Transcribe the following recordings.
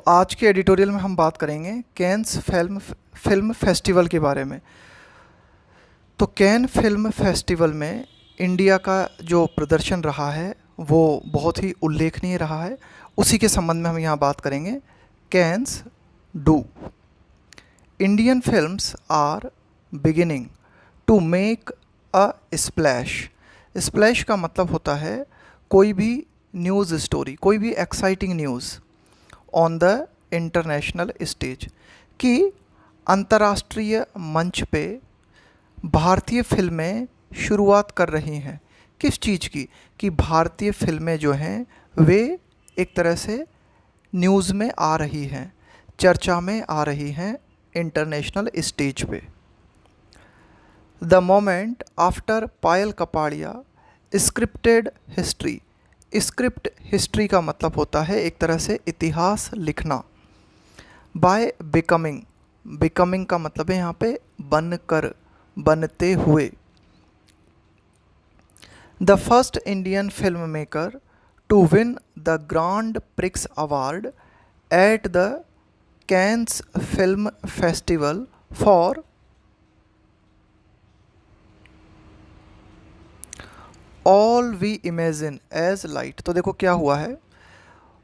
आज के एडिटोरियल में हम बात करेंगे कैन्स फिल्म फेस्टिवल के बारे में। तो कैन फिल्म फेस्टिवल में इंडिया का जो प्रदर्शन रहा है वो बहुत ही उल्लेखनीय रहा है। उसी के संबंध में हम यहाँ बात करेंगे। Cannes do Indian films are beginning to make a splash. Splash का मतलब होता है कोई भी न्यूज़ स्टोरी, कोई भी exciting news on the international stage, कि अंतर्राष्ट्रीय मंच पे भारतीय फिल्में शुरुआत कर रही हैं। किस चीज़ की? कि भारतीय फिल्में जो हैं वे एक तरह से न्यूज़ में आ रही हैं, चर्चा में आ रही हैं इंटरनेशनल स्टेज पे। The moment after Payal Kapadia scripted history. Script history का मतलब होता है एक तरह से इतिहास लिखना। बाय बिकमिंग, बिकमिंग का मतलब है यहाँ पे बनकर, बनते हुए। The first Indian film maker to win the grand Prix award at the Cannes film festival for All We Imagine as Light. तो देखो क्या हुआ है,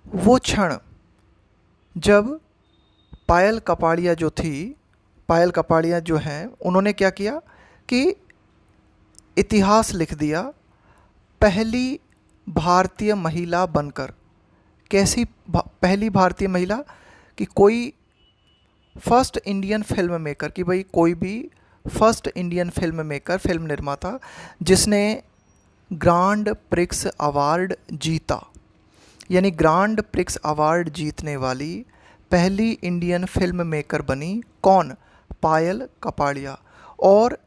वो क्षण जब पायल कपाड़िया जो थी, पायल कपाड़िया जो हैं, उन्होंने क्या किया कि इतिहास लिख दिया पहली भारतीय महिला बनकर। कैसी पहली भारतीय महिला? कि कोई फर्स्ट इंडियन फिल्म मेकर, कि भाई कोई भी first Indian film maker, film निर्माता जिसने ग्रांड प्रिक्स अवार्ड जीता, यानी ग्रांड प्रिक्स अवार्ड जीतने वाली पहली इंडियन फिल्म मेकर बनी। कौन? पायल कपाड़िया। और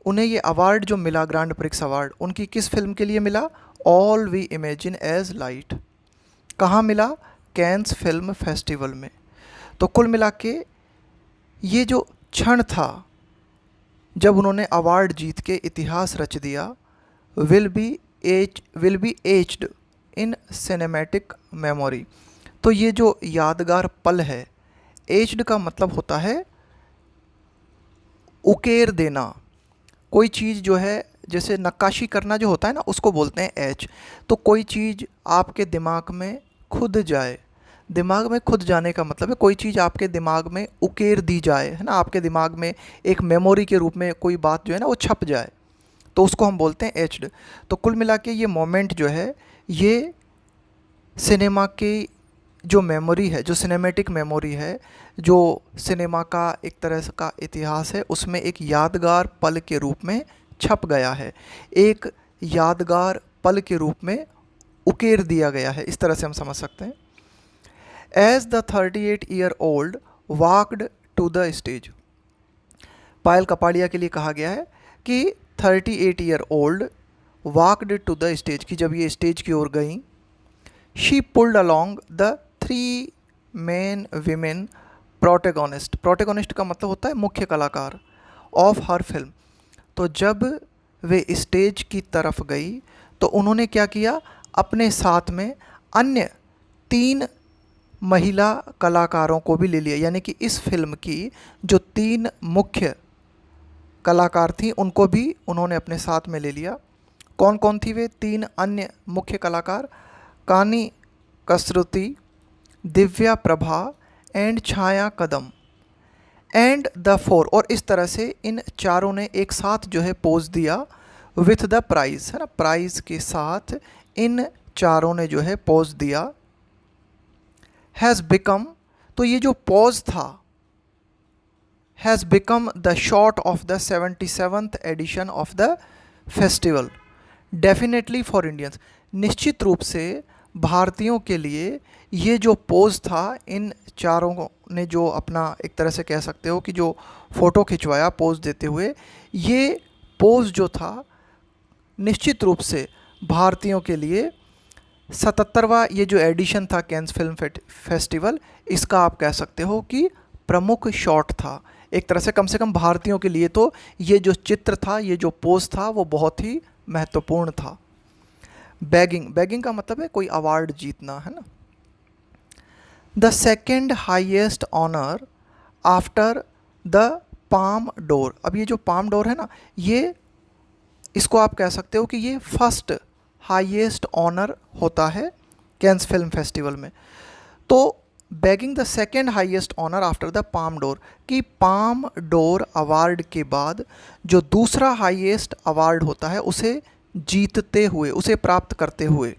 उन्हें ये अवार्ड जो मिला, ग्रांड प्रिक्स अवार्ड, उनकी किस फिल्म के लिए मिला? All We Imagine as Light. कहाँ मिला? कैन्स फिल्म फेस्टिवल में। तो कुल मिला के ये जो क्षण था जब उन्होंने अवार्ड जीत के इतिहास रच दिया, will be aged in cinematic memory. तो ये जो यादगार पल है, एज्ड का मतलब होता है उकेर देना। कोई चीज़ जो है, जैसे नक्काशी करना जो होता है ना, उसको बोलते हैं एच। तो कोई चीज़ आपके दिमाग में खुद जाए, दिमाग में खुद जाने का मतलब है कोई चीज़ आपके दिमाग में उकेर दी जाए, है ना, आपके दिमाग में एक मेमोरी के रूप में कोई बात जो है ना वो छप जाए, तो उसको हम बोलते हैं एच्ड। तो कुल मिला के ये मोमेंट जो है, ये सिनेमा की जो मेमोरी है, जो सिनेमैटिक मेमोरी है, जो सिनेमा का एक तरह का इतिहास है, उसमें एक यादगार पल के रूप में छप गया है, एक यादगार पल के रूप में उकेर दिया गया है। इस तरह से हम समझ सकते हैं। As the 38-year-old walked to the stage. Payal Kapadia के लिए कहा गया है कि 38-year-old walked to the stage, कि जब ये स्टेज की ओर गई, she pulled along the 3 main women protagonist. Protagonist का मतलब होता है मुख्य कलाकार ऑफ हर फिल्म। तो जब वे स्टेज की तरफ गई तो उन्होंने क्या किया? अपने साथ में अन्य 3 महिला कलाकारों को भी ले लिया, यानी कि इस फिल्म की जो 3 मुख्य कलाकार थी उनको भी उन्होंने अपने साथ में ले लिया। कौन कौन थी वे 3 अन्य मुख्य कलाकार? Kani Kusruti, Divya Prabha and Chhaya Kadam and the 4। और इस तरह से इन चारों ने एक साथ जो है पोज दिया विथ द प्राइज़, है ना, प्राइज़ के साथ इन चारों ने जो है पोज दिया। हैज़ बिकम, तो ये जो पोज था, has become the shot of the 77th edition of the festival definitely for Indians. निश्चित रूप से भारतीयों के लिए ये जो पोज था, इन चारों ने जो अपना एक तरह से कह सकते हो कि जो फ़ोटो खिंचवाया पोज देते हुए, ये पोज जो था निश्चित रूप से भारतीयों के लिए 77वां ये जो एडिशन था कैन्स फिल्म फेस्टिवल, इसका आप कह सकते हो कि प्रमुख शॉट था एक तरह से। कम भारतीयों के लिए तो ये जो चित्र था, ये जो पोज था, वो बहुत ही महत्वपूर्ण था। बैगिंग, बैगिंग का मतलब है कोई अवार्ड जीतना, है ना। The second highest honour after the Palme d'Or. अब ये जो पाम डोर है ना, ये इसको आप कह सकते हो कि ये फर्स्ट हाईएस्ट ऑनर होता है कैंस फिल्म फेस्टिवल में। तो bagging the second highest honour after the Palme d'Or, कि पाम डोर अवार्ड के बाद जो दूसरा हाईएस्ट अवार्ड होता है उसे जीतते हुए, उसे प्राप्त करते हुए।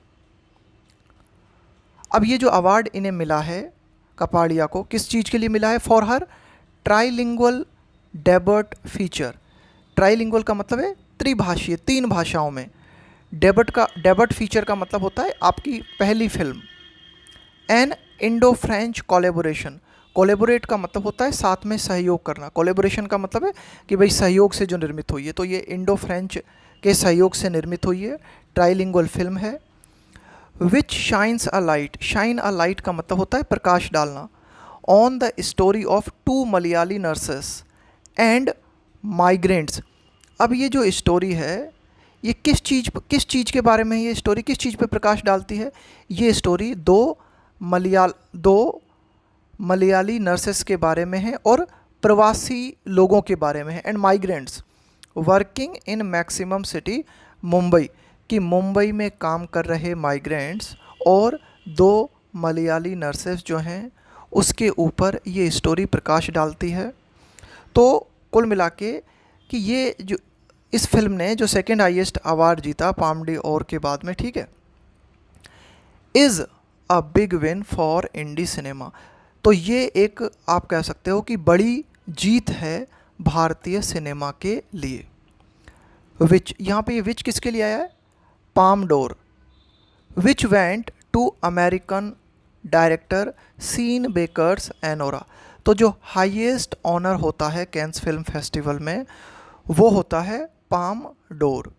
अब ये जो अवार्ड इन्हें मिला है कपाड़िया को, किस चीज़ के लिए मिला है? For her trilingual debut feature. Trilingual का मतलब है त्रिभाषीय, 3 भाषाओं में। डेबट फीचर का मतलब होता है आपकी पहली film. N Indo French collaboration. Collaborate का मतलब होता है साथ में सहयोग करना। कोलेबोरेशन का मतलब है कि भाई सहयोग से जो निर्मित हुई है, तो ये इंडो फ्रेंच के सहयोग से निर्मित हुई है, ट्राइलिंगुअल फिल्म है। विच शाइन्स अ लाइट। शाइन अ लाइट का मतलब होता है प्रकाश डालना। On the story of 2 Malayali nurses and migrants. अब ये जो स्टोरी है, ये किस चीज़ के बारे में है? ये स्टोरी किस चीज़ पे प्रकाश डालती है? ये स्टोरी दो मलयाली नर्सेस के बारे में है और प्रवासी लोगों के बारे में है। And migrants working in maximum city Mumbai, कि मुंबई में काम कर रहे माइग्रेंट्स और 2 मलयाली नर्सेस जो हैं उसके ऊपर ये स्टोरी प्रकाश डालती है। तो कुल मिला के कि ये जो इस फिल्म ने जो सेकेंड हाईएस्ट अवार्ड जीता पाम डोर के बाद में, ठीक है, is a big win for indie cinema. तो ये एक आप कह सकते हो कि बड़ी जीत है भारतीय सिनेमा के लिए। विच, यहाँ पे ये विच किसके लिए आया है? Palme d'Or. Which went to American director Sean Baker's Anora. तो जो हाईएस्ट ऑनर होता है कैंस फिल्म फेस्टिवल में वो होता है पाम डोर।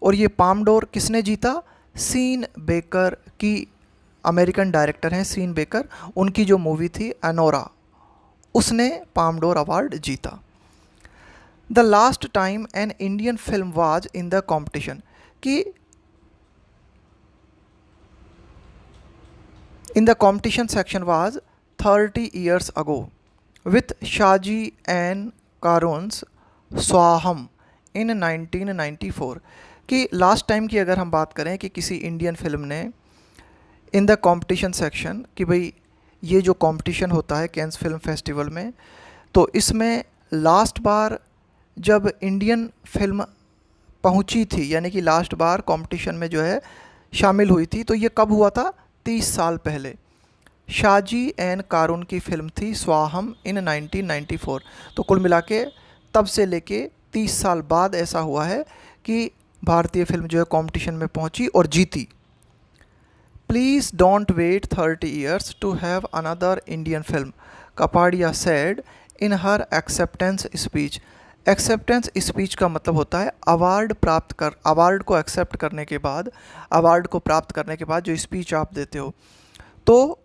और ये पाम डोर किसने जीता? सीन बेकर की, अमेरिकन डायरेक्टर हैं सीन बेकर, उनकी जो मूवी थी एनोरा, उसने पाम डोर अवार्ड जीता। The last time an Indian film was in the competition, कि in the competition section was 30 years ago with Shaji and Karun's Swaham in 1994। कि last time की अगर हम बात करें कि किसी इंडियन फिल्म ने इन द कंपटीशन सेक्शन, कि भाई ये जो कंपटीशन होता है कैंस फिल्म फेस्टिवल में, तो इसमें लास्ट बार जब इंडियन फिल्म पहुंची थी, यानी कि लास्ट बार कंपटीशन में जो है शामिल हुई थी, तो ये कब हुआ था? 30 साल पहले। शाजी एंड कारून की फिल्म थी स्वाहम इन 1994। तो कुल मिला के तब से लेके 30 साल बाद ऐसा हुआ है कि भारतीय फिल्म जो है कंपटीशन में पहुंची और जीती। Please don't wait 30 years to have another Indian film, Kapadia said in her acceptance speech. Acceptance speech का मतलब होता है अवार्ड को एक्सेप्ट करने के बाद, अवार्ड को प्राप्त करने के बाद जो स्पीच आप देते हो। तो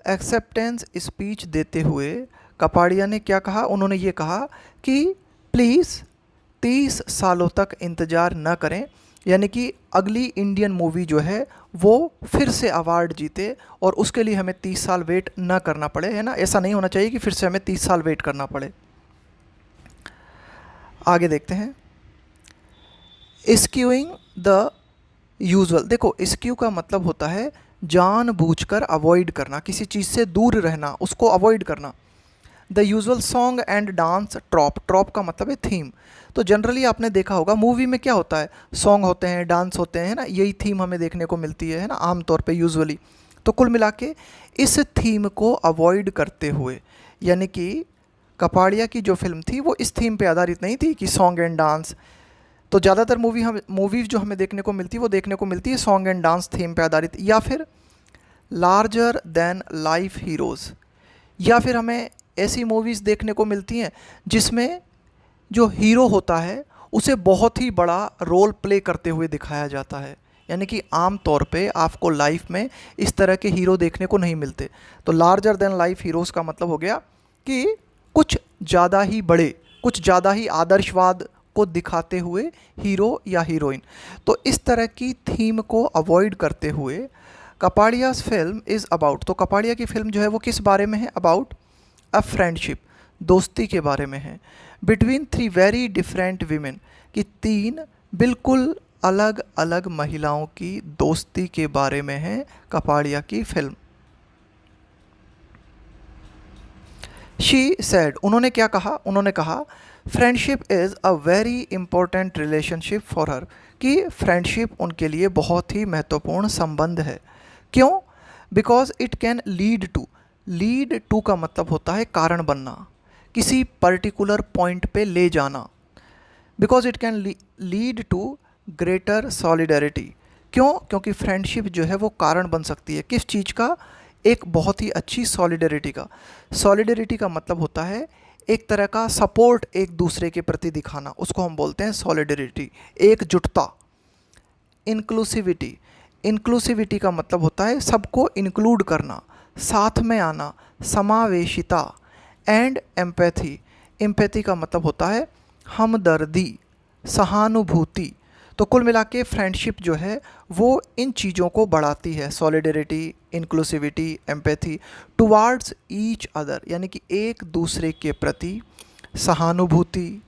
एक्सेप्टेंस स्पीच देते हुए कपाड़िया ने क्या कहा? उन्होंने ये कहा कि प्लीज़ 30 सालों तक इंतज़ार न करें, यानी कि अगली इंडियन मूवी जो है वो फिर से अवार्ड जीते और उसके लिए हमें 30 साल वेट न करना पड़े, है ना। ऐसा नहीं होना चाहिए कि फिर से हमें 30 साल वेट करना पड़े। आगे देखते हैं। स्क्यूइंग द यूजुअल। देखो, स्क्यू का मतलब होता है जानबूझकर अवॉइड करना, किसी चीज़ से दूर रहना, उसको अवॉइड करना। The usual song and dance trope. Trope का मतलब है थीम। तो जनरली आपने देखा होगा मूवी में क्या होता है, सॉन्ग होते हैं, डांस होते हैं, ना, यही थीम हमें देखने को मिलती है ना, आमतौर पे यूजुअली। तो कुल मिला के इस थीम को अवॉइड करते हुए, यानी कि कपाड़िया की जो फिल्म थी वो इस थीम पे आधारित नहीं थी कि सॉन्ग एंड डांस। तो ज़्यादातर मूवीज़ जो हमें देखने को मिलती है वो देखने को मिलती है सॉन्ग एंड डांस थीम पे आधारित, या फिर लार्जर देन लाइफ हीरोज़, या फिर हमें ऐसी मूवीज़ देखने को मिलती हैं जिसमें जो हीरो होता है उसे बहुत ही बड़ा रोल प्ले करते हुए दिखाया जाता है। यानी कि आम तौर पे आपको लाइफ में इस तरह के हीरो देखने को नहीं मिलते। तो लार्जर देन लाइफ हीरोज़ का मतलब हो गया कि कुछ ज़्यादा ही बड़े, कुछ ज़्यादा ही आदर्शवाद को दिखाते हुए हीरो या हीरोइन। तो इस तरह की थीम को अवॉइड करते हुए कपाड़ियाज फिल्म इज़ अबाउट, तो कपाड़िया की फिल्म जो है वो किस बारे में है? अबाउट अ फ्रेंडशिप, दोस्ती के बारे में है, between three very different women, कि तीन बिल्कुल अलग अलग महिलाओं की दोस्ती के बारे में है कपाड़िया की फिल्म। शी सेड, उन्होंने क्या कहा? उन्होंने कहा friendship is a very important relationship for her, कि फ्रेंडशिप उनके लिए बहुत ही महत्वपूर्ण संबंध है। क्यों? Because it can lead to का मतलब होता है कारण बनना, किसी पर्टिकुलर पॉइंट पे ले जाना। Because it can lead to greater solidarity. क्यों? क्योंकि फ्रेंडशिप जो है वो कारण बन सकती है किस चीज़ का? एक बहुत ही अच्छी सॉलिडरिटी का। सॉलिडरिटी का मतलब होता है एक तरह का सपोर्ट एक दूसरे के प्रति दिखाना, उसको हम बोलते हैं सॉलिडरिटी, एकजुटता। इंक्लूसिविटी का मतलब होता है सबको इंक्लूड करना, साथ में आना, समावेशिता। एंड एम्पैथी का मतलब होता है हमदर्दी, सहानुभूति। तो कुल मिला के फ्रेंडशिप जो है वो इन चीज़ों को बढ़ाती है, solidarity, inclusivity, empathy, towards each other, यानी कि एक दूसरे के प्रति सहानुभूति,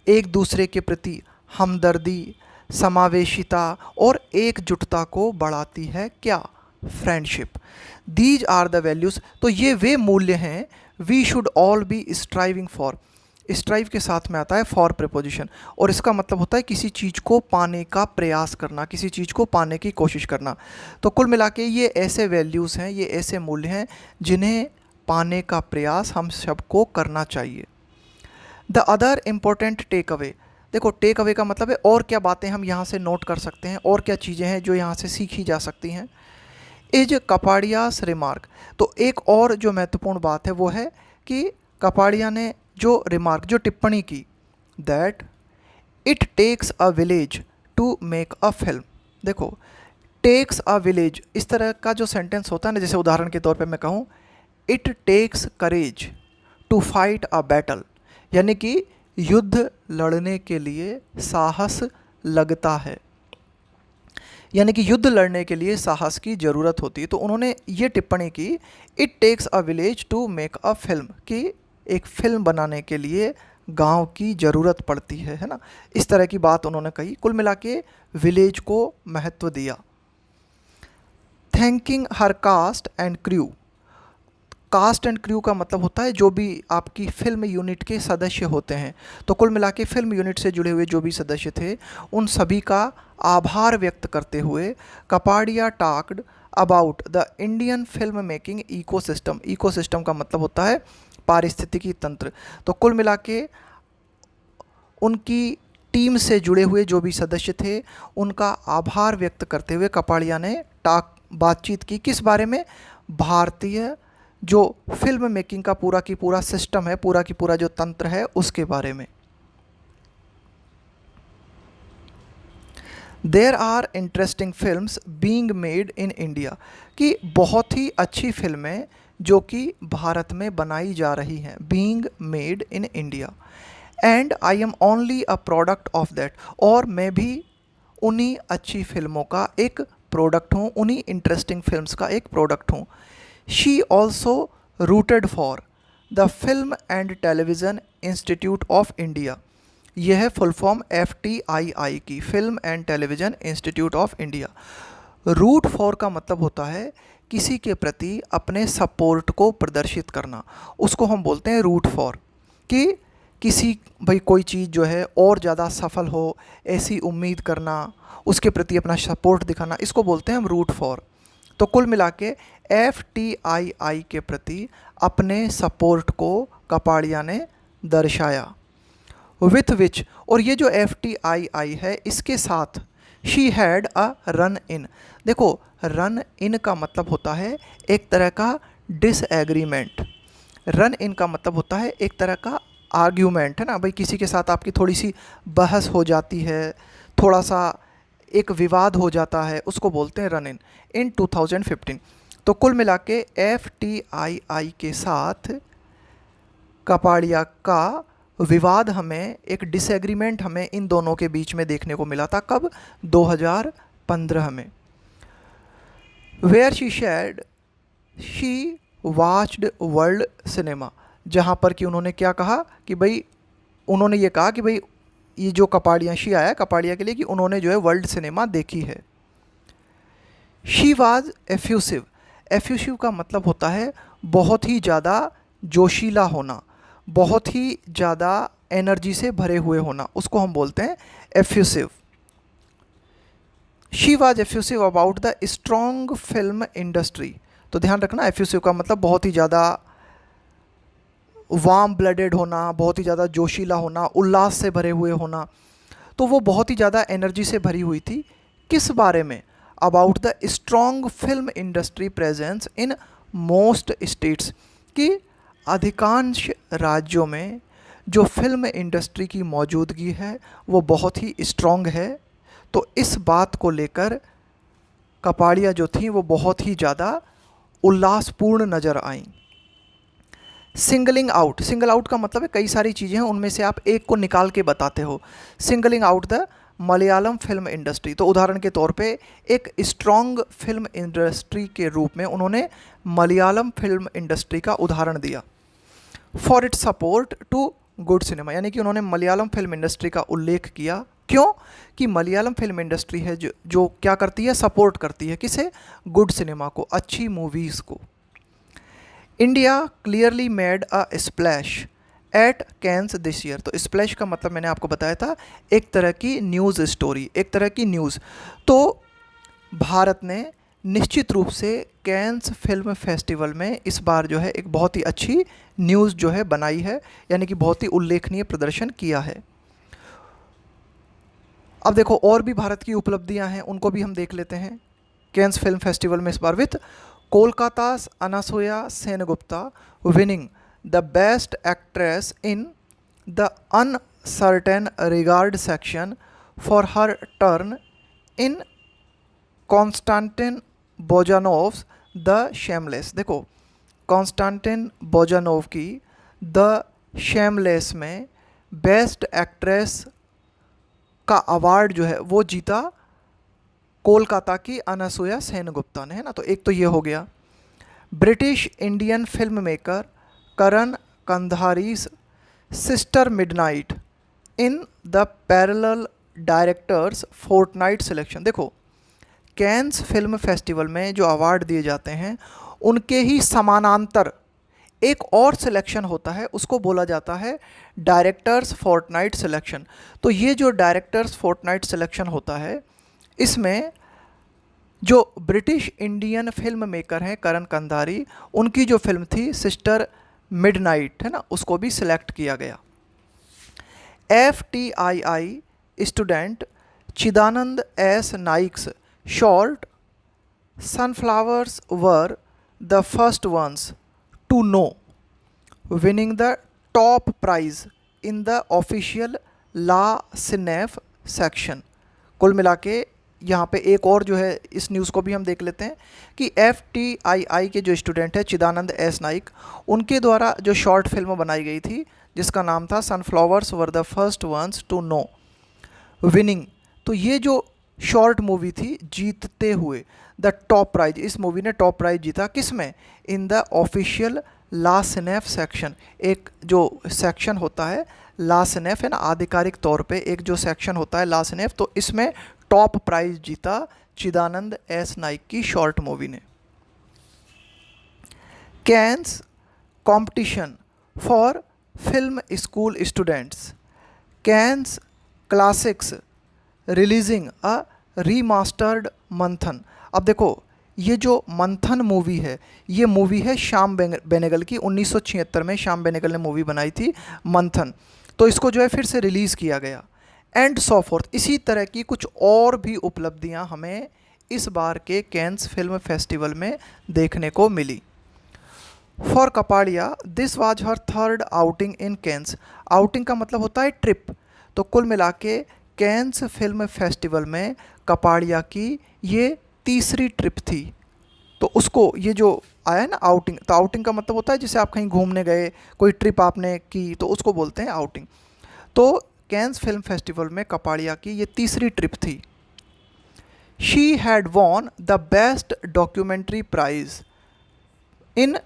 एक दूसरे के प्रति हमदर्दी, समावेशिता और एकजुटता को बढ़ाती है क्या? Friendship. These are the values, तो ये वे मूल्य हैं we should all be striving for. Strive के साथ में आता है फॉर प्रीपोजिशन, और इसका मतलब होता है किसी चीज़ को पाने का प्रयास करना, किसी चीज़ को पाने की कोशिश करना। तो कुल मिला के ये ऐसे वैल्यूज़ हैं, ये ऐसे मूल्य हैं जिन्हें पाने का प्रयास हम सबको करना चाहिए। The other important take away, देखो टेक अवे का मतलब है और क्या बातें हम यहाँ से नोट कर सकते हैं, और क्या चीज़ें हैं जो यहाँ से सीखी जा सकती हैं। इज कपाड़ियास रिमार्क, तो एक और जो महत्वपूर्ण बात है वो है कि कपाड़िया ने जो रिमार्क, जो टिप्पणी की, that it takes a village to make a film. देखो टेक्स अ विलेज, इस तरह का जो सेंटेंस होता है ना, जैसे उदाहरण के तौर पे मैं कहूँ it takes courage to fight a battle, यानी कि युद्ध लड़ने के लिए साहस लगता है, यानी कि युद्ध लड़ने के लिए साहस की ज़रूरत होती है। तो उन्होंने ये टिप्पणी की, it takes a village to make a film, कि एक फिल्म बनाने के लिए गांव की ज़रूरत पड़ती है ना, इस तरह की बात उन्होंने कही। कुल मिला के विलेज को महत्व दिया। Thanking her cast and crew, cast and crew का मतलब होता है जो भी आपकी फिल्म यूनिट के सदस्य होते हैं। तो कुल मिला के फिल्म यूनिट से जुड़े हुए जो भी सदस्य थे उन सभी का आभार व्यक्त करते हुए Kapadia talked about the Indian film making ecosystem. Ecosystem का मतलब होता है पारिस्थितिकी तंत्र। तो कुल मिला के उनकी टीम से जुड़े हुए जो भी सदस्य थे उनका आभार व्यक्त करते हुए कपाड़िया ने बातचीत की किस बारे में? भारतीय जो फिल्म मेकिंग का पूरा की पूरा सिस्टम है, पूरा की पूरा जो तंत्र है उसके बारे में। There are interesting films being made in India, कि बहुत ही अच्छी फिल्में जो कि भारत में बनाई जा रही हैं, being made in India. And I am only a product of that, और मैं भी उन्हीं अच्छी फिल्मों का एक प्रोडक्ट हूँ, उन्हीं इंटरेस्टिंग फिल्म्स का एक प्रोडक्ट हूँ। She also rooted for the Film and Television Institute of India. यह है फुल फॉर्म FTII की, Film and Television Institute of India. Root for का मतलब होता है किसी के प्रति अपने सपोर्ट को प्रदर्शित करना, उसको हम बोलते हैं रूट फॉर। कि किसी भाई कोई चीज़ जो है और ज़्यादा सफल हो ऐसी उम्मीद करना, उसके प्रति अपना सपोर्ट दिखाना, इसको बोलते हैं हम रूट फॉर। तो कुल मिला के FTII के प्रति अपने सपोर्ट को कपाड़िया ने दर्शाया। विथ विच, और ये जो FTII है इसके साथ she had a run in. देखो रन इन का मतलब होता है एक तरह का डिसएग्रीमेंट, रन इन का मतलब होता है एक तरह का आर्ग्यूमेंट, है ना भाई, किसी के साथ आपकी थोड़ी सी बहस हो जाती है, थोड़ा सा एक विवाद हो जाता है, उसको बोलते हैं रन इन 2015। तो कुल मिला के FTII के साथ कपाड़िया का विवाद हमें, एक डिसएग्रीमेंट हमें इन दोनों के बीच में देखने को मिला था। कब? 2015 में। Where she shed she watched world cinema, जहाँ पर कि उन्होंने क्या कहा कि भाई, उन्होंने ये कहा कि भाई ये जो कपाड़िया, शी आया कपाड़िया के लिए कि उन्होंने जो है वर्ल्ड सिनेमा देखी है। शी वाज एफ्यूसिव, एफ्यूसिव का मतलब होता है बहुत ही ज़्यादा जोशीला होना, बहुत ही ज़्यादा एनर्जी से भरे हुए होना, उसको हम बोलते हैं effusive. She was effusive about the strong film industry, तो ध्यान रखना एफ्यूसिव का मतलब बहुत ही ज़्यादा वार्म ब्लडेड होना, बहुत ही ज़्यादा जोशीला होना, उल्लास से भरे हुए होना। तो वो बहुत ही ज़्यादा एनर्जी से भरी हुई थी, किस बारे में? About the strong film industry presence in most states, कि अधिकांश राज्यों में जो फिल्म इंडस्ट्री की मौजूदगी है वो बहुत ही स्ट्रॉन्ग है। तो इस बात को लेकर कपाड़िया जो थी वो बहुत ही ज़्यादा उल्लासपूर्ण नज़र आईं। सिंगलिंग आउट, सिंगल आउट का मतलब है कई सारी चीज़ें हैं उनमें से आप एक को निकाल के बताते हो। Singling out the Malayalam film industry, तो उदाहरण के तौर पे एक स्ट्रॉन्ग फिल्म इंडस्ट्री के रूप में उन्होंने मलयालम फिल्म इंडस्ट्री का उदाहरण दिया। For it support to good cinema, यानी कि उन्होंने मलयालम फिल्म इंडस्ट्री का उल्लेख किया। क्यों? कि मलयालम फिल्म इंडस्ट्री है जो क्या करती है, सपोर्ट करती है किसे? गुड सिनेमा को, अच्छी मूवीज़ को। India clearly made a splash at Cannes this year, तो स्प्लैश का मतलब मैंने आपको बताया था एक तरह की न्यूज़ स्टोरी, एक तरह की न्यूज़। तो भारत ने निश्चित रूप से कैंस फिल्म फेस्टिवल में इस बार जो है एक बहुत ही अच्छी न्यूज़ जो है बनाई है, यानी कि बहुत ही उल्लेखनीय प्रदर्शन किया है। अब देखो और भी भारत की उपलब्धियां हैं, उनको भी हम देख लेते हैं कैंस फिल्म फेस्टिवल में इस बार with Kolkata's Anasuya Sengupta winning the best actress in the uncertain regard section for her turn in Konstantin Bojanov's The Shameless. देखो कॉन्स्टेंटिन बोजानोव की द शेमलेस में बेस्ट एक्ट्रेस का अवार्ड जो है वो जीता कोलकाता की अनासुया सेनगुप्ता ने, है ना। तो एक तो ये हो गया। British Indian film maker Karan Kandhari's Sister Midnight in the parallel Directors' Fortnight selection. देखो कैंस फिल्म फेस्टिवल में जो अवार्ड दिए जाते हैं उनके ही समानांतर एक और सिलेक्शन होता है, उसको बोला जाता है डायरेक्टर्स फोर्टनाइट सिलेक्शन। तो ये जो डायरेक्टर्स फोर्टनाइट सिलेक्शन होता है इसमें जो ब्रिटिश इंडियन फिल्म मेकर हैं करण कंधारी, उनकी जो फिल्म थी सिस्टर मिडनाइट, है ना, उसको भी सिलेक्ट किया गया। FTII student Chidananda S Naik's short Sunflowers were the first ones to know winning the top prize in the official La Cinef section. कुल मिला के यहाँ पे एक और जो है इस न्यूज़ को भी हम देख लेते हैं कि FTII के जो स्टूडेंट है चिदानंद एस नाइक, उनके द्वारा जो शॉर्ट फिल्म बनाई गई थी जिसका नाम था Sunflowers were the first ones to know winning. तो ये जो शॉर्ट मूवी थी जीतते हुए द टॉप प्राइज, इस मूवी ने टॉप प्राइज जीता किस में? In the official La Cinef section. एक जो सेक्शन होता है ला सिनेफ, है ना, आधिकारिक तौर पे एक जो सेक्शन होता है ला सिनेफ, तो इसमें टॉप प्राइज जीता चिदानंद एस नाइक की शॉर्ट मूवी ने। Cannes competition for film school students, Cannes classics releasing a remastered Manthan. अब देखो ये जो मंथन मूवी है ये मूवी है श्याम बेनेगल की, 1976 में श्याम बेनेगल ने मूवी बनाई थी मंथन, तो इसको जो है फिर से रिलीज़ किया गया। एंड सो फोर्थ, इसी तरह की कुछ और भी उपलब्धियां हमें इस बार के कैंस फिल्म फेस्टिवल में देखने को मिली। For Kapadia this was her third outing in Cannes. Outing का मतलब होता है ट्रिप, तो कुल मिला के कैंस फिल्म फेस्टिवल में कपाड़िया की ये तीसरी ट्रिप थी। तो उसको ये जो आया ना आउटिंग, तो आउटिंग का मतलब होता है जैसे आप कहीं घूमने गए, कोई ट्रिप आपने की, तो उसको बोलते हैं आउटिंग। तो कैंस फिल्म फेस्टिवल में कपाड़िया की ये तीसरी ट्रिप थी। She had won the best documentary prize in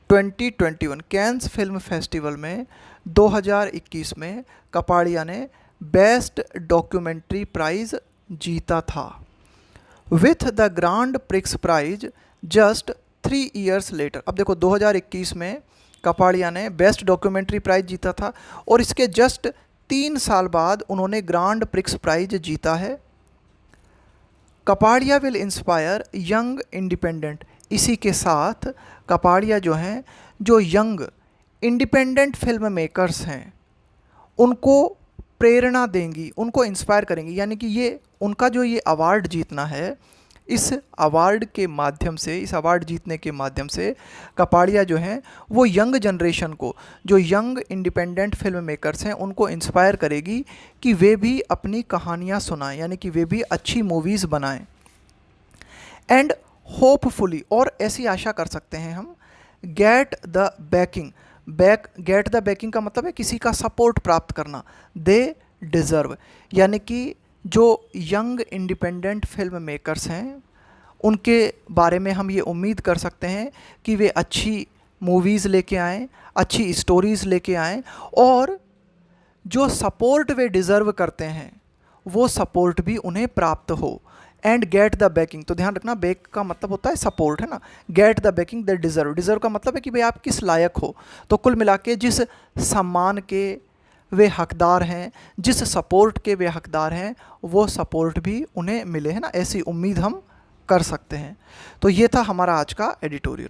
2021 Cannes film festival में 2021 में कपाड़िया ने बेस्ट डॉक्यूमेंट्री प्राइज जीता था। With the grand prix prize just 3 years later. अब देखो 2021 में कपाड़िया ने बेस्ट डॉक्यूमेंट्री प्राइज जीता था और इसके जस्ट 3 साल बाद उन्होंने ग्रांड प्रिक्स प्राइज जीता है। Kapadia will inspire young independent. इसी के साथ कपाड़िया जो हैं, जो यंग इंडिपेंडेंट फिल्म मेकर्स हैं, उनको प्रेरणा देंगी, उनको इंस्पायर करेंगी। यानी कि ये उनका जो ये अवार्ड जीतना है, इस अवार्ड के माध्यम से, इस अवार्ड जीतने के माध्यम से कपाड़िया जो हैं वो यंग जनरेशन को, जो यंग इंडिपेंडेंट फिल्म मेकर्स हैं, उनको इंस्पायर करेगी कि वे भी अपनी कहानियाँ सुनाएं, यानी कि वे भी अच्छी मूवीज़ बनाएं। एंड होपफुली, और ऐसी आशा कर सकते हैं हम, get the banking. Get the banking का मतलब है किसी का सपोर्ट प्राप्त करना। दे डिज़र्व, यानी कि जो यंग इंडिपेंडेंट फिल्म मेकर्स हैं उनके बारे में हम ये उम्मीद कर सकते हैं कि वे अच्छी मूवीज़ लेके आएँ, अच्छी स्टोरीज़ लेके आएँ, और जो सपोर्ट वे डिज़र्व करते हैं वो सपोर्ट भी उन्हें प्राप्त हो। एंड गेट द बैकिंग, तो ध्यान रखना बैक का मतलब होता है सपोर्ट, है ना। Get the banking the deserve, deserve का मतलब है कि भाई आप किस लायक हो। तो कुल मिला के जिस सम्मान के वे हकदार हैं, जिस सपोर्ट के वे हकदार हैं, वो सपोर्ट भी उन्हें मिले, है ना। ऐसी उम्मीद हम कर सकते हैं। तो ये था हमारा आज का एडिटोरियल।